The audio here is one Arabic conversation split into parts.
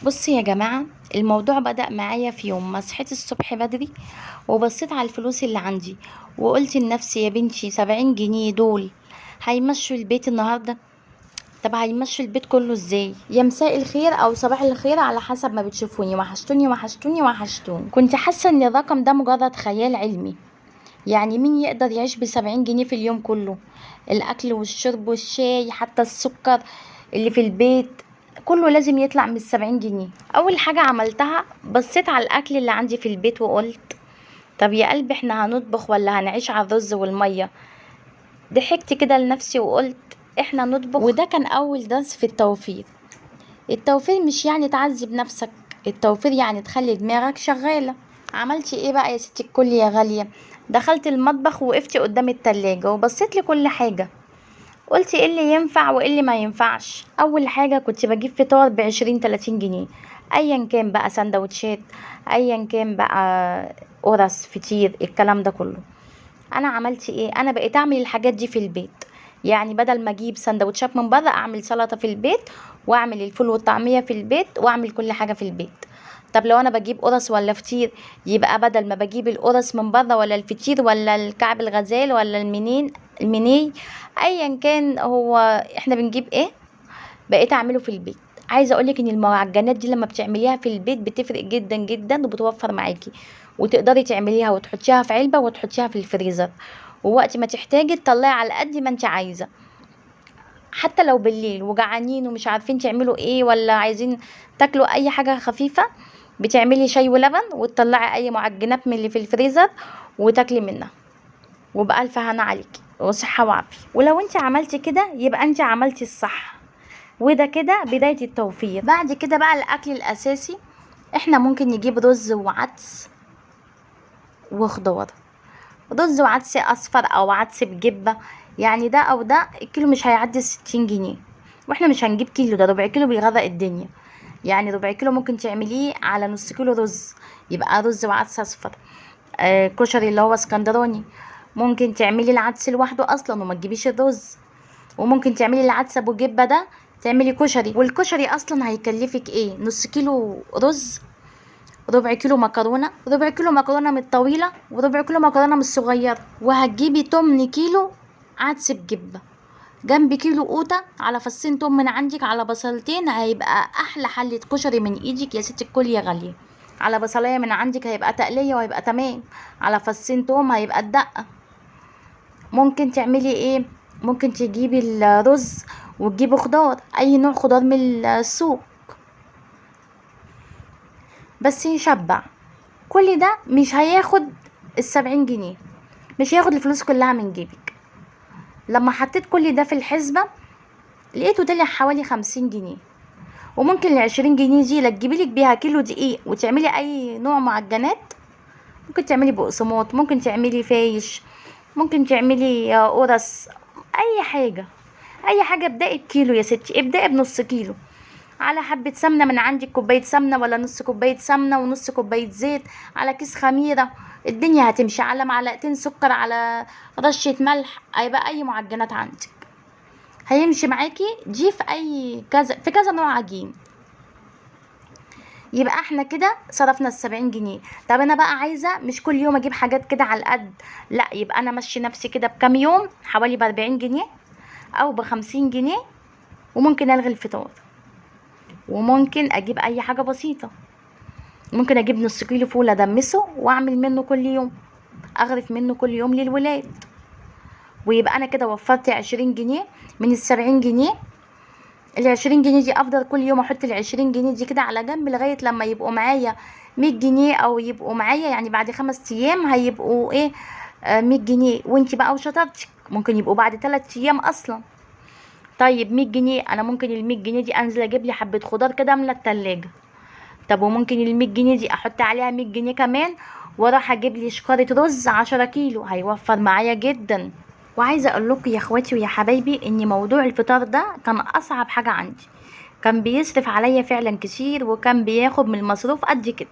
بصي يا جماعة، الموضوع بدأ معايا في يوم ما صحيت الصبح بدري وبصيت على الفلوس اللي عندي، وقلت لنفسي يا بنتي 70 جنيه دول هيمشوا البيت النهاردة؟ طب هيمشوا البيت كله ازاي؟ يا مساء الخير او صباح الخير على حسب ما بتشوفوني، وحشتوني وحشتوني وحشتوني. كنت حاسة ان الرقم ده مجرد خيال علمي. يعني مين يقدر يعيش ب70 جنيه في اليوم كله؟ الأكل والشرب والشاي حتى السكر اللي في البيت كله لازم يطلع من 70 جنيه. أول حاجة عملتها بصيت على الأكل اللي عندي في البيت وقلت طب يا قلبي احنا هنطبخ ولا هنعيش على الرز والمية؟ ضحكت كده لنفسي وقلت احنا نطبخ. وده كان أول درس في التوفير. التوفير مش يعني تعذب نفسك، التوفير يعني تخلي دماغك شغالة. عملتي ايه بقى يا ستي الكل يا غالية؟ دخلت المطبخ ووقفتي قدام التلاجة وبصيت لكل حاجة، قلتي ايه اللي ينفع وايه اللي ما ينفعش. اول حاجة كنت بجيب فطار ب20 30 جنيه، ايا كان بقى سندوتشات، ايا كان بقى قرص فطير الكلام ده كله. انا عملت ايه؟ انا بقيت اعمل الحاجات دي في البيت. يعني بدل ما اجيب سندوتشات من بره اعمل سلطه في البيت، واعمل الفول والطعميه في البيت، واعمل كل حاجه في البيت. طب لو انا بجيب قرص ولا فطير، يبقى بدل ما بجيب القرص من بره ولا الفطير ولا الكعب الغزال ولا المني ايا كان هو احنا بنجيب ايه، بقيت اعمله في البيت. عايزه اقولك ان المعجنات دي لما بتعمليها في البيت بتفرق جدا جدا وبتوفر معاكي، وتقدري تعمليها وتحطيها في علبه وتحطيها في الفريزر، ووقت ما تحتاجي تطلعي على قد ما انت عايزه. حتى لو بالليل وجعانين ومش عارفين تعملوا ايه ولا عايزين تاكلوا اي حاجه خفيفه، بتعملي شاي ولبن وتطلعي اي معجنات من اللي في الفريزر وتاكلي منها، وبألف هنا عليكي وصحه وعافيه. ولو انت عملتي كده يبقى انت عملتي الصح، وده كده بداية التوفير. بعد كده بقى الأكل الأساسي، احنا ممكن نجيب رز وعدس وخضار، رز وعدس أصفر أو عدس بجبة، يعني ده أو ده الكيلو مش هيعدي 60 جنيه. واحنا مش هنجيب كيلو، ده ربع كيلو بيغرق الدنيا. يعني ربع كيلو ممكن تعمليه على نص كيلو رز، يبقى رز وعدس أصفر. كشري اللي هو اسكندراني، ممكن تعملي العدس لوحده أصلا وما تجيبيش الرز. وممكن تعملي العدس ابو جبه ده تعملي كشري، والكشري اصلا هيكلفك ايه؟ نص كيلو رز، ربع كيلو مكرونه، ربع كيلو مكرونه من الطويله وربع كيلو مكرونه من الصغيره، وهتجيبي 8 كيلو عدس بجبه، جنب كيلو قوطه على فصين توم من عندك على بصلتين، هيبقى احلى حله كشري من ايدك يا ست الكل يا غاليه. على بصلايه من عندك هيبقى تقليه وهيبقى تمام، على فصين توم هيبقى الدقه. ممكن تعملي ايه؟ ممكن تجيبي الرز وتجيبي خضار، اي نوع خضار من السوق، بس يشبع. كل ده مش هياخد 70 جنيه، مش هياخد الفلوس كلها من جيبك. لما حطيت كل ده في الحسبة لقيته طلع حوالي 50 جنيه. وممكن ال20 جنيه دي لا تجيبيلك بيها كيلو دقيق وتعملي اي نوع معجنات. ممكن تعملي بقسماط، ممكن تعملي فايش، ممكن تعملي قرص، اي حاجة. اي حاجه ابدأي بكيلو يا ستي، ابدأي بنص كيلو، على حبه سمنه من عندك، كوبايه سمنه ولا نص كوبايه سمنه ونص كوبايه زيت، على كيس خميره، الدنيا هتمشي، على معلقتين سكر، على رشه ملح، هيبقى اي معجنات عندك هيمشي معاكي دي في اي كذا في كذا نوع عجين. يبقى احنا كده صرفنا ال70 جنيه. طب انا بقى عايزه مش كل يوم اجيب حاجات كده على القد، لا، يبقى انا ماشي نفسي كده بكام يوم حوالي ب40 جنيه او ب50 جنيه، وممكن الغي الفطار، وممكن اجيب اي حاجه بسيطه. ممكن اجيب نص كيلو فول ادمسه واعمل منه كل يوم، اغرف منه كل يوم للولاد، ويبقى انا كده وفرت 20 جنيه من ال70 جنيه. ال20 جنيه دي افضل كل يوم احط ال20 جنيه دي كده على جنب لغايه لما يبقوا معايا 100 جنيه، او يبقوا معايا يعني بعد 5 ايام هيبقوا ايه، 100 جنيه. وانتي بقى وشطارتك ممكن يبقوا بعد 3 ايام اصلا. طيب 100 جنيه، انا ممكن ال100 جنيه دي انزل اجيب لي حبه خضار كده من التلاجة. طب وممكن ال100 جنيه دي احط عليها 100 جنيه كمان، واروح اجيب لي شكارة رز 10 كيلو، هيوفر معايا جدا. وعايزه اقول لكم يا اخواتي ويا حبايبي ان موضوع الفطار ده كان اصعب حاجه عندي. كان بيصرف عليا فعلا كتير، وكان بياخد من المصروف قد كده،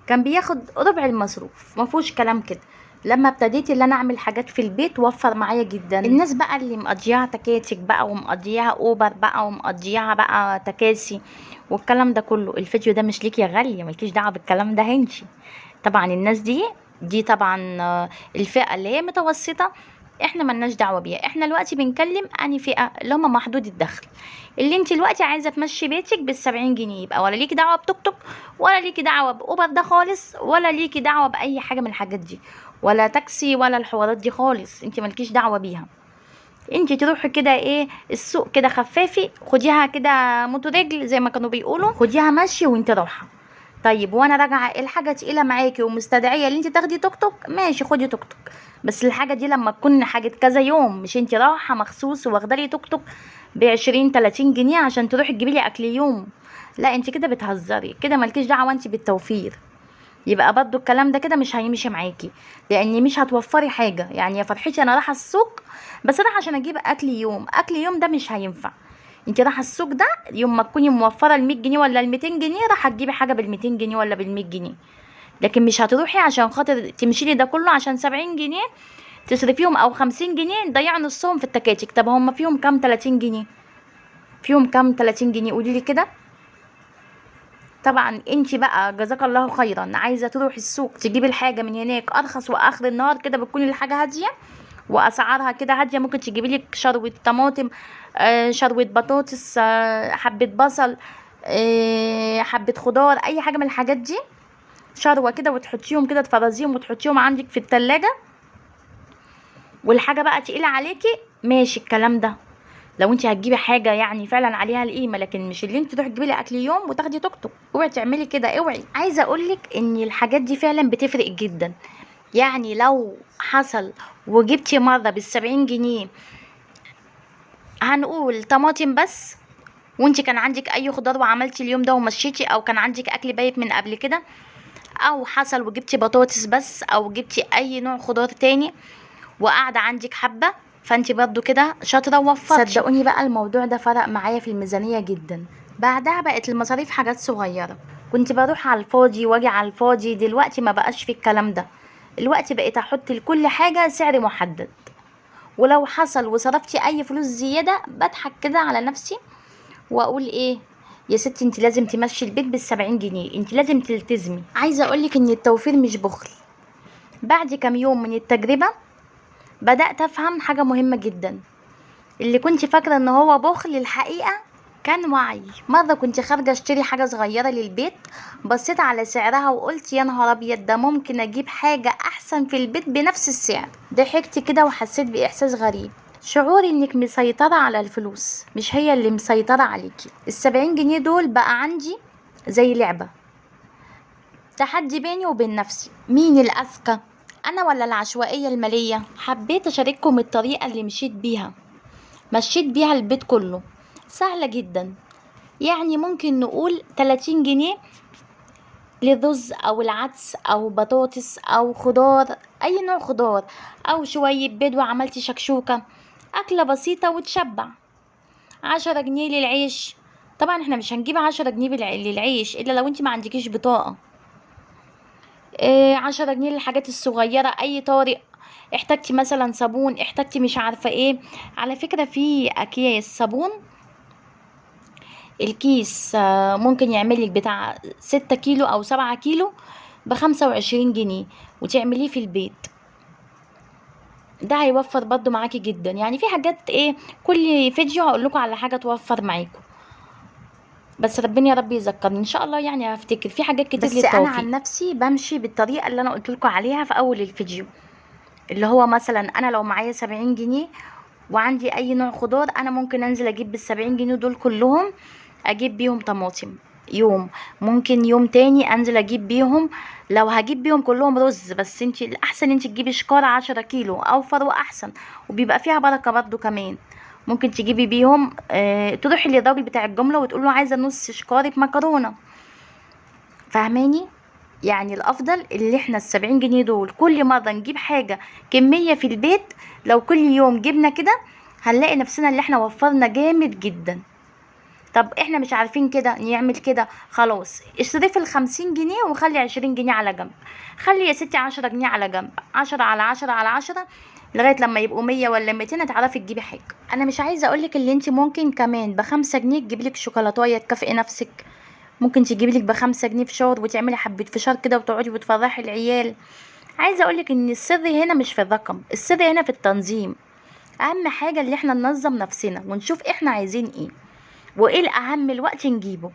كان بياخد ربع المصروف، ما فيهوش كلام كده. لما ابتديت اللي انا اعمل حاجات في البيت وفر معايا جدا. الناس بقى اللي مقضياها تكاتك بقى ومقضياها اوبر بقى ومقضياها بقى تكاسي والكلام ده كله، الفيديو ده مش ليك يا غاليه، مالكيش دعوه بالكلام ده هنشي. طبعا الناس دي طبعا الفئه اللي هي متوسطه، احنا ملناش دعوه بيها. احنا دلوقتي بنكلم اني فئه اللي هم محدود الدخل، اللي انت دلوقتي عايزه تمشي بيتك بال70 جنيه، يبقى ولا ليكي دعوه بتوك توك، ولا ليكي دعوه باوبر ده خالص، ولا ليكي دعوه باي حاجه من الحاجات دي، ولا تاكسي ولا الحوارات دي خالص، انت مالكيش دعوه بيها. انت تروحي كده ايه السوق كده خفافي، خديها كده موتو رجل زي ما كانوا بيقولوا، خديها مشي وانت رايحه. طيب وانا راجعه الحاجه تقيله معاكي ومستدعيه اللي انت تاخدي توك توك، ماشي خدي توك توك، بس الحاجه دي لما تكون حاجه كذا يوم، مش انت رايحه مخصوص واخده لي توك توك ب20-30 جنيه عشان تروحي تجيبي لي اكل يوم. لا انت كده بتهزري، كده مالكيش دعوه انت بالتوفير. يبقى برضو الكلام ده كده مش هيمشي معاكي، لان مش هتوفري حاجه. يعني يا فرحتي انا رايحه السوق بس رايحه عشان اجيب اكل يوم، اكل يوم ده مش هينفع. انت رايحه السوق ده يوم ما تكوني موفره ال100 جنيه ولا ال200 جنيه رايحه تجيبي حاجه بال200 جنيه ولا بال100 جنيه، لكن مش هتروحي عشان خاطر تمشي لي ده كله عشان 70 جنيه تصرفيهم او 50 جنيه تضيعي نصهم في التكاتك. طب هم فيهم كام 30 جنيه؟ فيهم كام 30 جنيه؟ قولي لي كده. طبعا انت بقى جزاك الله خيرا عايزه تروحي السوق تجيبي الحاجه من هناك ارخص، واخر النهار كده بتكون الحاجه هاديه واسعارها كده هاديه، ممكن تجيبي لك شروه طماطم، شروه بطاطس، حبه بصل، حبه خضار، اي حاجه من الحاجات دي شروه كده، وتحطيهم كده تفرزيهم وتحطيهم عندك في التلاجة. والحاجه بقى تقيله عليكي ماشي الكلام ده، لو انت هتجيبي حاجه يعني فعلا عليها القيمه، لكن مش اللي انت تروحي تجيبي لي اكل يوم وتاخدي توك توك. اوعي تعملي كده، اوعي. عايزه اقولك ان الحاجات دي فعلا بتفرق جدا. يعني لو حصل وجبتي مره بال70 جنيه، هنقول طماطم بس، وانت كان عندك اي خضار وعملتي اليوم ده ومشيتي، او كان عندك اكل بايت من قبل كده، او حصل وجبتي بطاطس بس، او جبتي اي نوع خضار تاني وقاعده عندك حبه، فانت برضو كده شاطره ووفرتي. صدقوني بقى الموضوع ده فرق معايا في الميزانيه جدا. بعدها بقت المصاريف حاجات صغيره، كنت بروح على الفاضي واجي على الفاضي، دلوقتي ما بقاش في الكلام ده. الوقت بقيت احط لكل حاجه سعر محدد، ولو حصل وصرفتي اي فلوس زياده بضحك كده على نفسي واقول ايه، يا ستي انت لازم تمشي البيت بال70 جنيه، انت لازم تلتزمي. عايزه اقولك ان التوفير مش بخل. بعد كام يوم من التجربه بدأت أفهم حاجة مهمة جدا، اللي كنت فاكرة ان هو بخل الحقيقة كان وعي. مرة كنت خارجة اشتري حاجة صغيرة للبيت، بصيت على سعرها وقلت يا نهار ابيض، ده ممكن اجيب حاجة احسن في البيت بنفس السعر. ضحكت كده وحسيت باحساس غريب، شعور انك مسيطرة على الفلوس مش هي اللي مسيطرة عليكي. ال70 جنيه دول بقى عندي زي لعبة، تحدي بيني وبين نفسي، مين الأذكى، أنا ولا العشوائية المالية؟ حبيت أشارككم الطريقة اللي مشيت بيها البيت كله، سهلة جدا. يعني ممكن نقول 30 جنيه للرز أو العدس أو بطاطس أو خضار، أي نوع خضار، أو شوية بيض وعملتي شكشوكة، أكلة بسيطة وتشبع. 10 جنيه للعيش، طبعا احنا مش هنجيب 10 جنيه للعيش إلا لو انت ما عندكيش بطاقة. 10 جنيه للحاجات الصغيرة، أي طارئ، احتاجتي مثلا صابون، احتاجتي مش عارفة ايه. على فكرة في أكياس صابون، الكيس ممكن يعملك بتاع 6 كيلو أو 7 كيلو ب25 جنيه وتعمليه في البيت. ده هيوفر برضو معاكي جدا. يعني في حاجات ايه، كل فيديو هقولكوا على حاجة توفر معاكم، بس ربنا يا رب يذكرني ان شاء الله. يعني هفتكر في حاجات كتير للتوفيق. بس انا عن نفسي بمشي بالطريقه اللي انا قلت لكم عليها في اول الفيديو، اللي هو مثلا انا لو معايا 70 جنيه وعندي اي نوع خضار، انا ممكن انزل اجيب بال70 جنيه دول كلهم، اجيب بيهم طماطم يوم، ممكن يوم تاني انزل اجيب بيهم، لو هجيب بيهم كلهم رز، بس انت الاحسن انت تجيبي شكارة 10 كيلو، اوفر واحسن وبيبقى فيها بركة برضو كمان. ممكن تجيبي بيهم تروحي للراجل بتاع الجملة وتقول له عايزة نص شكارة مكرونة، فاهماني؟ يعني الافضل اللي احنا ال70 جنيه دول كل مرة نجيب حاجة كمية في البيت. لو كل يوم جبنا كده هنلاقي نفسنا اللي احنا وفرنا جامد جدا. طب احنا مش عارفين كده نعمل كده، خلاص اصرفي ال50 جنيه وخلي 20 جنيه على جنب. خلي يا ستي 10 جنيه على جنب، 10 على 10 على 10 لغاية لما يبقوا 100 ولا 200 هتعرفي تجيبي حاجة. انا مش عايزة اقولك اللي انت ممكن كمان ب5 جنيه تجيبلك شوكولاتاية تكافئي نفسك. ممكن تجيبلك ب5 جنيه فشار وتعملي حبة فشار كده وتقعدي وتفرحي العيال. عايزة اقولك ان السر هنا مش في الرقم، السر هنا في التنظيم. اهم حاجة اللي احنا ننظم نفسنا ونشوف احنا عايزين ايه وايه الاهم الوقت نجيبه.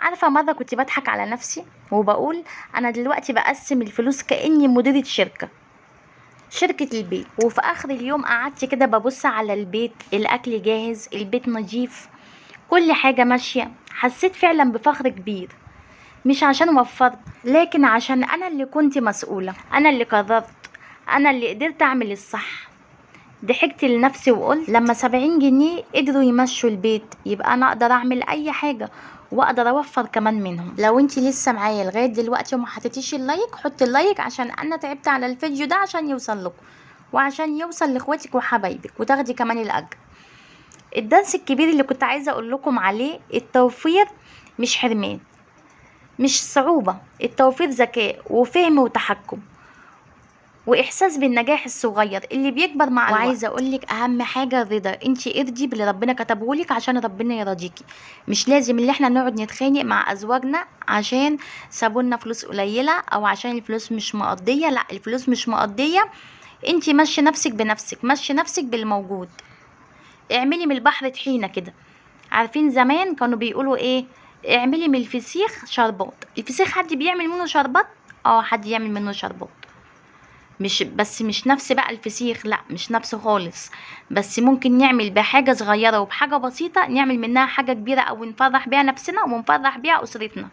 عارفة مرة كنت بضحك على نفسي وبقول انا دلوقتي بقسم الفلوس كأني مديرة شركة البيت، وفي اخر اليوم قعدت كده ببص على البيت، الاكل جاهز، البيت نظيف، كل حاجة ماشية. حسيت فعلا بفخر كبير، مش عشان وفرت لكن عشان انا اللي كنت مسؤولة، انا اللي قررت، انا اللي قدرت اعمل الصح. ضحكت لنفسي وقلت لما 70 جنيه قدروا يمشوا البيت يبقى انا اقدر اعمل اي حاجة واقدر اوفر كمان منهم. لو انتي لسه معايا لغاية دلوقتي وما حطيتيش اللايك، حطي اللايك عشان انا تعبت على الفيديو ده عشان يوصل لكم وعشان يوصل لاخواتك وحبايبك وتاخدي كمان الاجر. الدرس الكبير اللي كنت عايزة اقول لكم عليه، التوفير مش حرمان، مش صعوبة، التوفير ذكاء وفهم وتحكم واحساس بالنجاح الصغير اللي بيكبر مع الوقت. وعايزه اقولك اهم حاجه الرضا، انتي ارضي باللي ربنا كتبهولك عشان ربنا يرضيكي. مش لازم اللي احنا نقعد نتخانق مع ازواجنا عشان سابولنا فلوس قليله او عشان الفلوس مش مقضيه. لا، الفلوس مش مقضيه، انتي مشي نفسك بنفسك، مشي نفسك بالموجود. اعملي من البحر طحينه كده. عارفين زمان كانوا بيقولوا ايه؟ اعملي من الفسيخ شربات. الفسيخ حد بيعمل منه شربات؟ اه، حد يعمل منه شربات. مش نفس بقى الفسيخ، لا مش نفسه خالص، بس ممكن نعمل بحاجة صغيرة وبحاجة بسيطة نعمل منها حاجة كبيرة او نفرح بيها نفسنا ونفرح بيها اسرتنا.